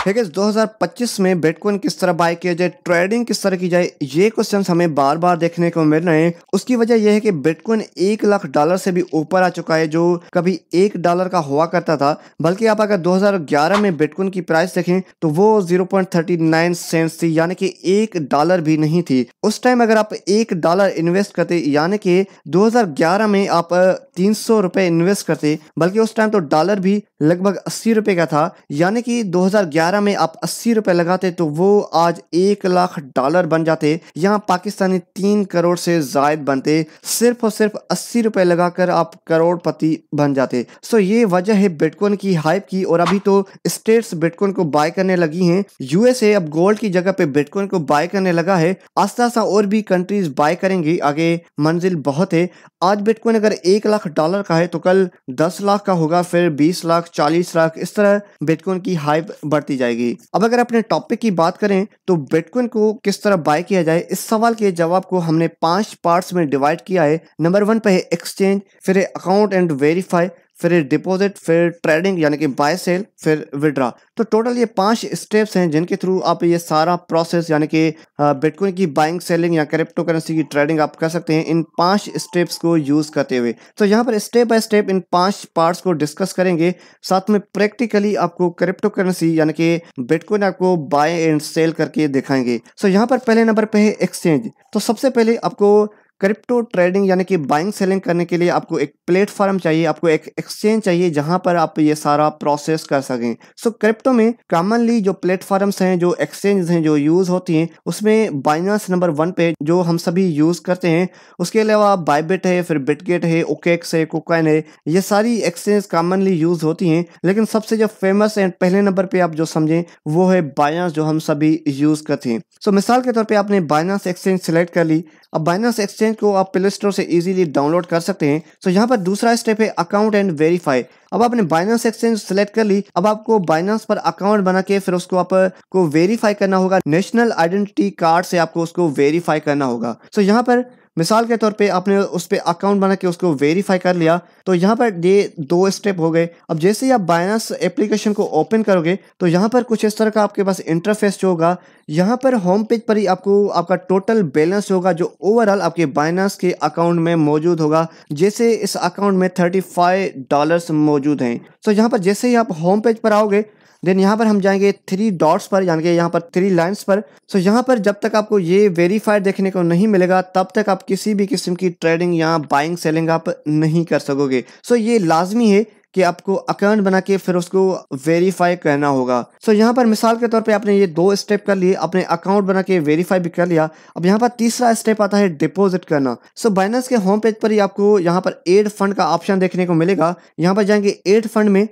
Guys 2025 में bitcoin किस तरह बाय किया जाए, ट्रेडिंग किस तरह की जाए, ये क्वेश्चंस हमें बार बार देखने को मिल रहे हैं। उसकी वजह यह है कि बिटकॉइन $1 लाख से भी ऊपर आ चुका है, जो कभी $1 का हुआ करता था। बल्कि आप अगर 2011 में बिटकॉइन की प्राइस देखें तो वो 0.39 सेंट्स थी, यानी कि $1 भी नहीं थी। उस टाइम अगर आप $1 इन्वेस्ट करते, यानी कि 2011 में आप 300 रुपए इन्वेस्ट करते, बल्कि उस टाइम तो डॉलर भी लगभग 80 रुपए का था, यानी कि 2011 में आप 80 रुपए लगाते तो वो आज $1 लाख बन जाते। यहाँ पाकिस्तानी 3 करोड़ से जायद बनते, सिर्फ और सिर्फ 80 रुपए लगाकर आप करोड़पति बन जाते। सो ये वजह है बिटकॉइन की हाइप की। और अभी तो स्टेट्स बिटकॉइन को बाय करने लगी हैं। यूएसए अब गोल्ड की जगह पे बिटकॉइन को बाय करने लगा है। आस्ता आस्ता और भी कंट्रीज बाय करेंगी, आगे मंजिल बहुत है। आज बिटकॉइन अगर $1 लाख का है तो कल 10 लाख का होगा, फिर 20 लाख, 40 लाख, इस तरह बिटकॉइन की हाइप बढ़ती जाएगी। अब अगर अपने टॉपिक की बात करें तो बिटकॉइन को किस तरह बाय किया जाए, इस सवाल के जवाब को हमने 5 पार्ट्स में डिवाइड किया है। नंबर 1 पे है एक्सचेंज, फिर है अकाउंट एंड वेरीफाई, फिर डिपॉजिट, फिर ट्रेडिंग यानी कि बाय सेल, फिर विड्रा। तो टोटल ये 5 स्टेप्स हैं जिनके थ्रू आप ये सारा प्रोसेस यानी कि बिटकॉइन की बाइंग, सेलिंग या क्रिप्टो करेंसी की ट्रेडिंग आप कर सकते हैं इन 5 स्टेप्स को यूज करते हुए। तो यहाँ पर step by step in 5 parts को डिस्कस करेंगे, साथ में प्रैक्टिकली आपको क्रिप्टो करेंसी यानी कि बिटकॉइन आपको बाय एंड सेल करके दिखाएंगे। सो यहाँ पर पहले नंबर पे है एक्सचेंज। तो सबसे पहले आपको क्रिप्टो ट्रेडिंग यानी कि बाइंग सेलिंग करने के लिए आपको एक प्लेटफॉर्म चाहिए, आपको एक एक्सचेंज चाहिए जहां पर आप ये सारा प्रोसेस कर सकें। सो क्रिप्टो में कॉमनली जो प्लेटफॉर्म्स हैं, जो एक्सचेंज हैं जो यूज होती हैं, उसमें बाइनेंस नंबर 1 पे जो हम सभी यूज करते हैं। उसके अलावा बायबिट है, फिर बिटगेट है, ओकेक्स है, कुकॉइन है, ये सारी एक्सचेंज कॉमनली यूज होती हैं। लेकिन सबसे जो फेमस एंड पहले नंबर पे आप जो समझें वो है बाइनेंस, जो हम सभी यूज करते हैं। सो मिसाल के तौर पे आपने बाइनेंस एक्सचेंज सिलेक्ट कर ली। अब बाइनेंस एक्सचेंज को आप प्ले स्टोर से इजीली डाउनलोड कर सकते हैं। सो यहाँ पर दूसरा स्टेप है अकाउंट एंड वेरीफाई। अब आपने बाइनेंस एक्सचेंज सेलेक्ट कर ली। अब आपको बाइनेंस पर अकाउंट बना के फिर उसको आपको वेरीफाई करना होगा। नेशनल आइडेंटिटी कार्ड से आपको उसको वेरीफाई करना होगा। सो यहाँ पर मिसाल के तौर पे आपने उस पर अकाउंट बना के उसको वेरीफाई कर लिया, तो यहाँ पर ये 2 स्टेप हो गए। अब जैसे ही आप बाइनेंस एप्लीकेशन को ओपन करोगे तो यहाँ पर कुछ इस तरह का आपके पास इंटरफेस जो होगा। यहाँ पर होम पेज पर ही आपको आपका टोटल बैलेंस होगा जो ओवरऑल आपके बाइनेंस के अकाउंट में मौजूद होगा। जैसे इस अकाउंट में $35 मौजूद हैं। तो यहाँ पर जैसे ही आप होम पेज पर आओगे, देन यहाँ पर हम जाएंगे 3 डॉट्स पर, यानी कि यहाँ पर 3 लाइंस पर। सो यहाँ पर जब तक आपको ये वेरीफाइड देखने को नहीं मिलेगा तब तक आप किसी भी किस्म की ट्रेडिंग या बाइंग सेलिंग आप नहीं कर सकोगे। सो ये लाजमी है कि आपको अकाउंट बना के फिर उसको वेरीफाई करना होगा। सो यहाँ पर मिसाल के तौर पे आपने ये 2 स्टेप कर लिए, अपने अकाउंट बना के वेरीफाई भी कर लिया। अब यहाँ पर तीसरा स्टेप आता है डिपॉजिट करना। सो बाइनेंस के होम पेज पर ही आपको यहाँ पर एड फंड का ऑप्शन देखने को मिलेगा। यहाँ पर जाएंगे एड फंड में,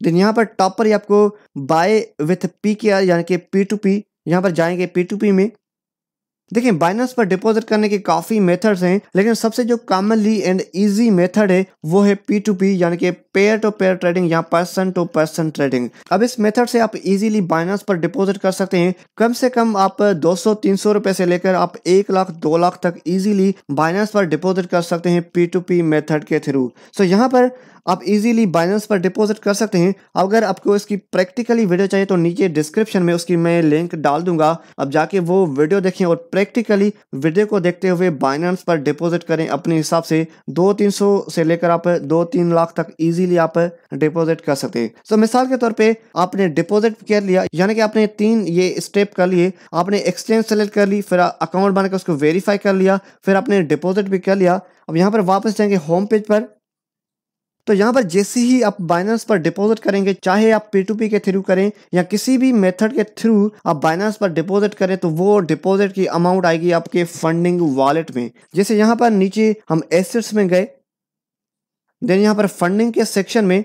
देन यहाँ पर टॉप पर ही आपको बाय विथ पीकेआर यानी कि P2P, यहाँ पर जाएंगे P2P में। देखिए बाइनेंस पर डिपॉजिट करने के काफ़ी मेथड्स हैं, लेकिन सबसे जो कॉमनली एंड इजी मेथड है वो है P2P यानी कि पेयर टू पेयर ट्रेडिंग या पर्सन टू पर्सन ट्रेडिंग। अब इस मेथड से आप इजीली बाइनेंस पर डिपॉजिट कर सकते हैं। कम से कम आप 200-300 रुपए से लेकर आप 1 लाख 2 लाख तक इजीली बाइनेंस पर डिपॉजिट कर सकते हैं P2P मेथड के थ्रू। सो यहाँ पर आप इजीली बाइनेंस पर डिपॉजिट कर सकते हैं। अगर आपको इसकी प्रैक्टिकली वीडियो चाहिए तो नीचे डिस्क्रिप्शन में उसकी मैं लिंक डाल दूंगा, अब जाके वो वीडियो देखें और प्रैक्टिकली वीडियो को देखते हुए बाइनेंस पर डिपॉजिट करें अपने हिसाब से। 200-300 से लेकर आप 2-3 लाख तक इजीली आप डिपॉजिट कर सकते हैं। तो मिसाल के तौर पे आपने डिपॉजिट कर लिया, यानी कि आपने 3 ये स्टेप कर लिए। आपने एक्सचेंज सेलेक्ट कर ली, फिर अकाउंट बना के उसको वेरीफाई कर लिया, फिर आपने डिपॉजिट भी कर लिया। अब यहाँ पर वापस जाएंगे होम पेज पर। तो यहाँ पर जैसे ही आप बाइनेंस पर डिपॉजिट करेंगे, चाहे आप P2P के थ्रू करें या किसी भी मेथड के थ्रू आप बाइनेंस पर डिपॉजिट करें, तो वो डिपॉजिट की अमाउंट आएगी आपके फंडिंग वॉलेट में। जैसे यहाँ पर नीचे हम एसेट्स में गए, देन यहाँ पर फंडिंग के सेक्शन में,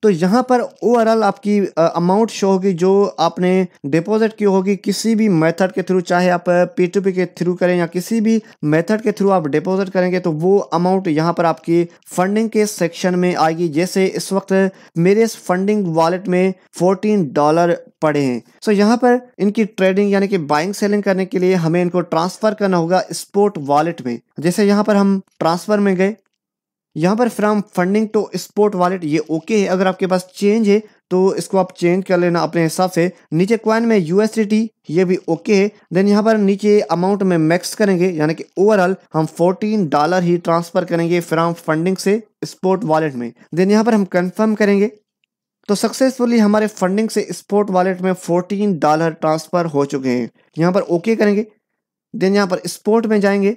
तो यहाँ पर ओवरऑल आपकी अमाउंट शो होगी जो आपने डिपॉजिट की होगी किसी भी मेथड के थ्रू। चाहे आप P2P के थ्रू करें या किसी भी मेथड के थ्रू आप डिपॉजिट करेंगे तो वो अमाउंट यहाँ पर आपकी फंडिंग के सेक्शन में आएगी। जैसे इस वक्त मेरे इस फंडिंग वॉलेट में $14 पड़े हैं। सो यहाँ पर इनकी ट्रेडिंग यानी कि बाइंग सेलिंग करने के लिए हमें इनको ट्रांसफ़र करना होगा स्पॉट वॉलेट में। जैसे यहाँ पर हम ट्रांसफ़र में गए, यहाँ पर from funding to spot wallet ये ओके है। अगर आपके पास चेंज है तो इसको आप चेंज कर लेना अपने हिसाब से। नीचे कॉइन में यूएसडीटी ये भी ओके है। देन यहाँ पर नीचे अमाउंट में मैक्स करेंगे, यानी कि ओवरऑल हम $14 ही ट्रांसफर करेंगे फ्रॉम फंडिंग से स्पॉट वॉलेट में। देन यहाँ पर हम कंफर्म करेंगे तो सक्सेसफुली हमारे फंडिंग से स्पॉट वॉलेट में $14 ट्रांसफर हो चुके हैं। यहाँ पर ओके करेंगे। देन यहाँ पर स्पॉट में जाएंगे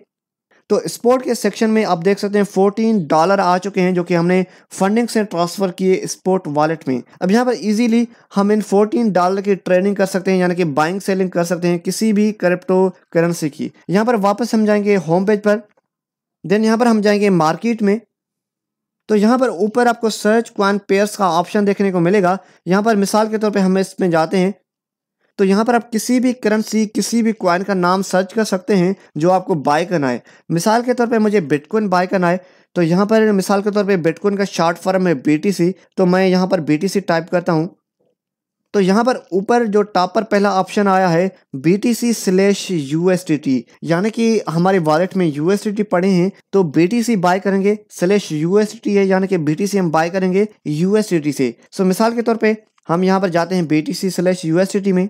तो स्पॉट के सेक्शन में आप देख सकते हैं $14 आ चुके हैं जो कि हमने फंडिंग से ट्रांसफर किए स्पॉट वॉलेट में। अब यहाँ पर इजीली हम इन $14 की ट्रेडिंग कर सकते हैं, यानी कि बाइंग सेलिंग कर सकते हैं किसी भी क्रिप्टो करेंसी की। यहाँ पर वापस हम जाएंगे होम पेज पर। देन यहाँ पर हम जाएंगे मार्केट में। तो यहाँ पर ऊपर आपको सर्च कॉइन पेयर्स का ऑप्शन देखने को मिलेगा। यहाँ पर मिसाल के तौर पे हम इसमें जाते हैं तो यहाँ पर आप किसी भी करेंसी किसी भी कॉइन का नाम सर्च कर सकते हैं जो आपको बाय करना है। मिसाल के तौर पे मुझे बिटकॉइन बाय करना है तो यहाँ पर मिसाल के तौर पे बिटकॉइन का शॉर्ट फॉर्म है BTC, तो मैं यहाँ पर BTC टाइप करता हूँ। तो यहाँ पर ऊपर जो टॉप पर पहला ऑप्शन आया है BTC/USDT, यानी कि हमारे वॉलेट में USDT पड़े हैं तो BTC बाय करेंगे /USDT है, यानी कि BTC हम बाय करेंगे USDT से। सो मिसाल के तौर पे हम यहाँ पर जाते हैं BTC/USDT में।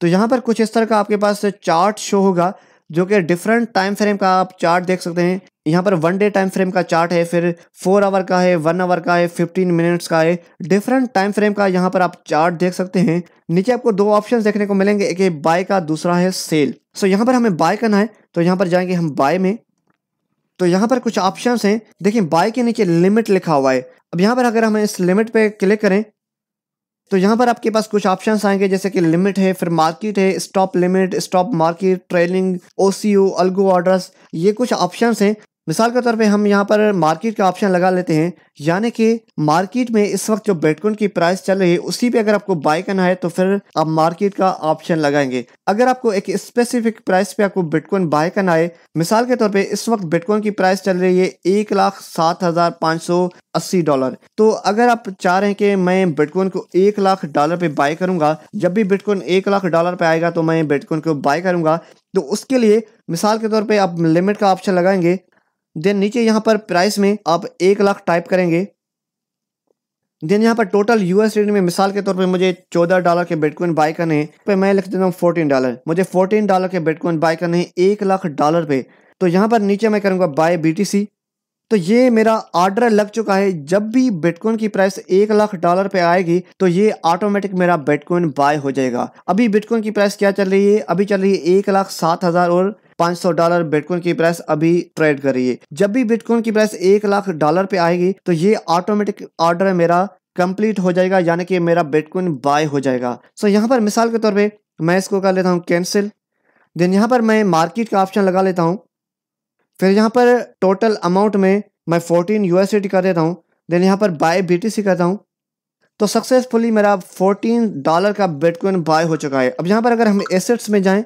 तो यहाँ पर कुछ इस तरह का आपके पास चार्ट शो होगा जो कि डिफरेंट टाइम फ्रेम का आप चार्ट देख सकते हैं। यहाँ पर 1 डे टाइम फ्रेम का चार्ट है, फिर 4 आवर का है, 1 आवर का है, 15 मिनट्स का है। डिफरेंट टाइम फ्रेम का यहाँ पर आप चार्ट देख सकते हैं। नीचे आपको 2 ऑप्शंस देखने को मिलेंगे, एक है बाय का, दूसरा है सेल। सो यहाँ पर हमें बाय करना है तो यहाँ पर जाएंगे हम बाय में। तो यहाँ पर कुछ ऑप्शंस हैं, देखिए बाय के नीचे लिमिट लिखा हुआ है। अब यहाँ पर अगर हम इस लिमिट पे क्लिक करें तो यहाँ पर आपके पास कुछ ऑप्शंस आएंगे जैसे कि लिमिट है, फिर मार्केट है, stop limit, stop market, trailing, OCO, algo orders, ये कुछ ऑप्शंस हैं। मिसाल के तौर पे हम यहाँ पर मार्केट का ऑप्शन लगा लेते हैं, यानी कि मार्केट में इस वक्त जो बिटकॉइन की प्राइस चल रही है उसी पे अगर आपको बाय करना है तो फिर आप मार्केट का ऑप्शन लगाएंगे। अगर आपको एक स्पेसिफिक प्राइस पे आपको बिटकॉइन बाय करना है, मिसाल के तौर पे इस वक्त बिटकॉइन की प्राइस चल रही है $1,07,580, तो अगर आप चाह रहे हैं कि मैं बिटकॉइन को $1,00,000 पे बाय करूंगा, जब भी बिटकॉइन $1,00,000 पे आएगा तो मैं बिटकॉइन को बाय करूंगा, तो उसके लिए मिसाल के तौर पे आप लिमिट का ऑप्शन लगाएंगे। देन नीचे यहाँ पर प्राइस में आप 1,00,000 टाइप करेंगे। देन यहाँ पर टोटल USDT में मिसाल के तौर पे मुझे $14 के बिटकॉइन बाय करने हैं, पे मैं लिख देता हूँ $14। मुझे $14 के बिटकॉइन बाय करने हैं $1,00,000 पे। तो यहाँ पर नीचे मैं करूँगा बाय BTC। तो ये मेरा ऑर्डर लग चुका है। जब भी बिटकॉइन की प्राइस $1,00,000 पे आएगी तो ये ऑटोमेटिक मेरा बिटकॉइन बाय हो जाएगा। अभी बिटकॉइन की प्राइस क्या चल रही है? अभी चल रही है $1,07,500 बिटकॉइन की प्राइस अभी ट्रेड कर रही है। जब भी बिटकॉइन की प्राइस $1,00,000 पे आएगी तो ये ऑटोमेटिक ऑर्डर मेरा कंप्लीट हो जाएगा, यानी कि मेरा बिटकॉइन बाय हो जाएगा। सो यहाँ पर मिसाल के तौर पे मैं इसको कर लेता हूँ कैंसिल। देन यहाँ पर मैं मार्केट का ऑप्शन लगा लेता हूँ। फिर यहाँ पर टोटल अमाउंट में मैं 14 USDT कर देता हूँ। देन यहाँ पर बाय BTC करता हूँ। तो सक्सेसफुली मेरा $14 का बिटकॉइन बाय हो चुका है। अब यहाँ पर अगर हम एसेट्स में जाएं,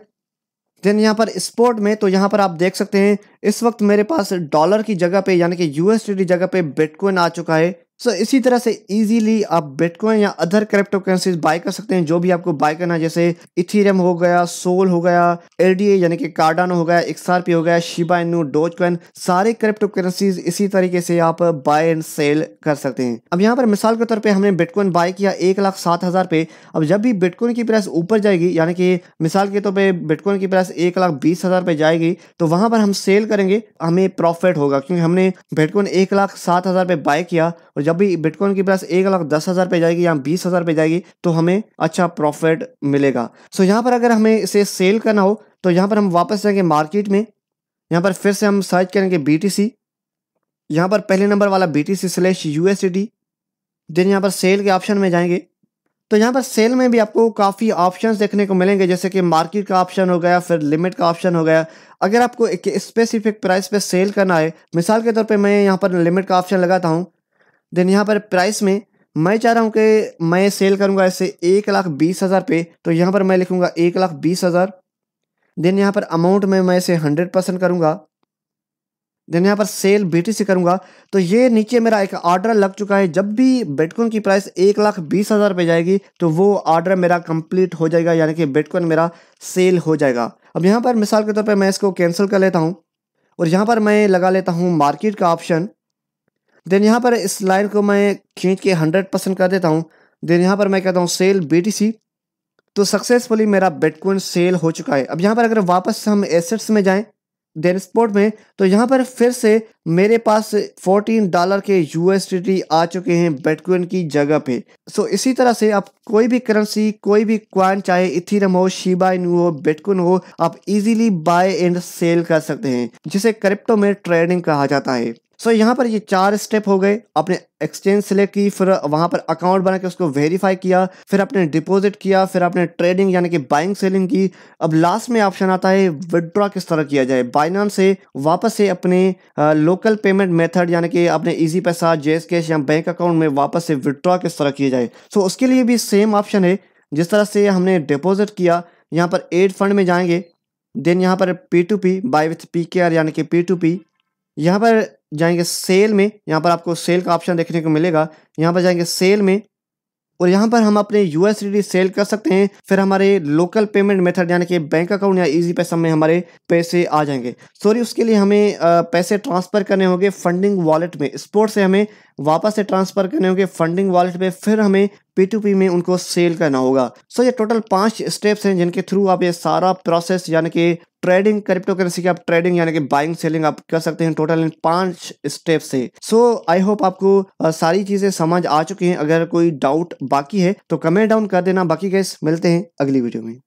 देन यहाँ पर स्पॉट में, तो यहाँ पर आप देख सकते हैं इस वक्त मेरे पास डॉलर की जगह पे यानी कि USDT जगह पे बिटकॉइन आ चुका है। सो इसी तरह से इजीली आप बिटकॉइन या अदर क्रिप्टो करेंसीज बाय कर सकते हैं जो भी आपको बाय करना है, जैसे इथेरियम हो गया, सोल हो गया, LDA यानी कि कार्डानो हो गया, XRP हो गया, शिबा इनू, डोजकॉइन, सारे क्रिप्टो करेंसीज इसी तरीके से आप बाय एंड सेल कर सकते हैं। अब यहाँ पर मिसाल के तौर पे हमने बिटकॉइन बाय किया $1,07,000 पे। अब जब भी बिटकॉइन की प्राइस ऊपर जाएगी, यानी कि मिसाल के तौर पे बिटकॉइन की प्राइस $1,20,000 पे जाएगी, तो वहां पर हम सेल करेंगे, हमें प्रॉफिट होगा क्योंकि हमने बिटकॉइन $1,07,000 पे बाय किया और जब भी बिटकॉइन की प्राइस $1,10,000 पे जाएगी या 20,000 पे जाएगी तो हमें अच्छा प्रॉफिट मिलेगा। सो यहाँ पर अगर हमें इसे सेल करना हो तो यहाँ पर हम वापस जाएंगे मार्केट में। यहाँ पर फिर से हम सर्च करेंगे BTC। यहाँ पर पहले नंबर वाला BTC/USDT। देन यहाँ पर सेल के ऑप्शन में जाएंगे तो यहाँ पर सेल में भी आपको काफ़ी ऑप्शंस देखने को मिलेंगे, जैसे कि मार्केट का ऑप्शन हो गया, फिर लिमिट का ऑप्शन हो गया। अगर आपको एक स्पेसिफिक प्राइस पे सेल करना है, मिसाल के तौर पे मैं यहाँ पर लिमिट का ऑप्शन लगाता हूँ। देन यहाँ पर प्राइस में मैं चाह रहा हूँ कि मैं सेल करूँगा इसे $1,20,000 पे, तो यहाँ पर मैं लिखूँगा $1,20,000। देन यहाँ पर अमाउंट में मैं इसे 100% करूँगा। देन यहाँ पर सेल BTC करूँगा। तो ये नीचे मेरा एक ऑर्डर लग चुका है। जब भी बिटकॉइन की प्राइस $1,20,000 पे जाएगी तो वो ऑर्डर मेरा कंप्लीट हो जाएगा, यानी कि बिटकॉइन मेरा सेल हो जाएगा। अब यहाँ पर मिसाल के तौर पे मैं इसको कैंसिल कर लेता हूँ और यहाँ पर मैं लगा लेता हूँ मार्केट का ऑप्शन। देन यहाँ पर इस लाइन को मैं खींच के 100% कर देता हूँ। देन यहाँ पर मैं कहता हूँ सेल BTC। तो सक्सेसफुली मेरा बिटकॉइन सेल हो चुका है। अब यहाँ पर अगर वापस हम एसेट्स में जाएं देन स्पॉट में, तो यहाँ पर फिर से मेरे पास $14 के USDT आ चुके हैं बिटकॉइन की जगह पे। सो इसी तरह से आप कोई भी करेंसी, कोई भी कॉइन, चाहे इथेरियम हो, शिबा इनू हो, बिटकॉइन हो, आप इजीली बाय एंड सेल कर सकते हैं, जिसे क्रिप्टो में ट्रेडिंग कहा जाता है। सो यहाँ पर ये 4 स्टेप हो गए। आपने एक्सचेंज सेलेक्ट की, फिर वहाँ पर अकाउंट बना के उसको वेरीफाई किया, फिर आपने डिपॉजिट किया, फिर आपने ट्रेडिंग यानी कि बाइंग सेलिंग की। अब लास्ट में ऑप्शन आता है विड्रॉ किस तरह किया जाए। बाइनांस से वापस से अपने लोकल पेमेंट मेथड यानी कि अपने इजी पैसा, जेस कैश या बैंक अकाउंट में वापस से विड्रॉ किस तरह किया जाए। सो उसके लिए भी सेम ऑप्शन है। जिस तरह से हमने डिपॉजिट किया, यहाँ पर एड फंड में जाएंगे, देन यहाँ पर P2P बाय विथ PKR यानी कि P2P, यहाँ पर जाएंगे सेल में। यहाँ पर आपको सेल का ऑप्शन देखने को मिलेगा। यहाँ पर जाएंगे सेल में और यहाँ पर हम अपने USDT सेल कर सकते हैं। फिर हमारे लोकल पेमेंट मेथड यानी कि बैंक अकाउंट या इजी पैसा में हमारे पैसे आ जाएंगे। सॉरी, उसके लिए हमें पैसे ट्रांसफ़र करने होंगे फंडिंग वॉलेट में। स्पॉट से हमें वापस से ट्रांसफ़र करने होंगे फंडिंग वॉलेट में, फिर हमें P2P में उनको सेल करना होगा। सो ये टोटल 5 स्टेप्स हैं जिनके थ्रू आप ये सारा प्रोसेस यानी कि ट्रेडिंग, क्रिप्टो करेंसी की आप ट्रेडिंग यानी कि बाइंग सेलिंग आप कर सकते हैं टोटल इन 5 स्टेप से। सो आई होप आपको सारी चीज़ें समझ आ चुकी हैं। अगर कोई डाउट बाकी है तो कमेंट डाउन कर देना। बाकी गाइस मिलते हैं अगली वीडियो में।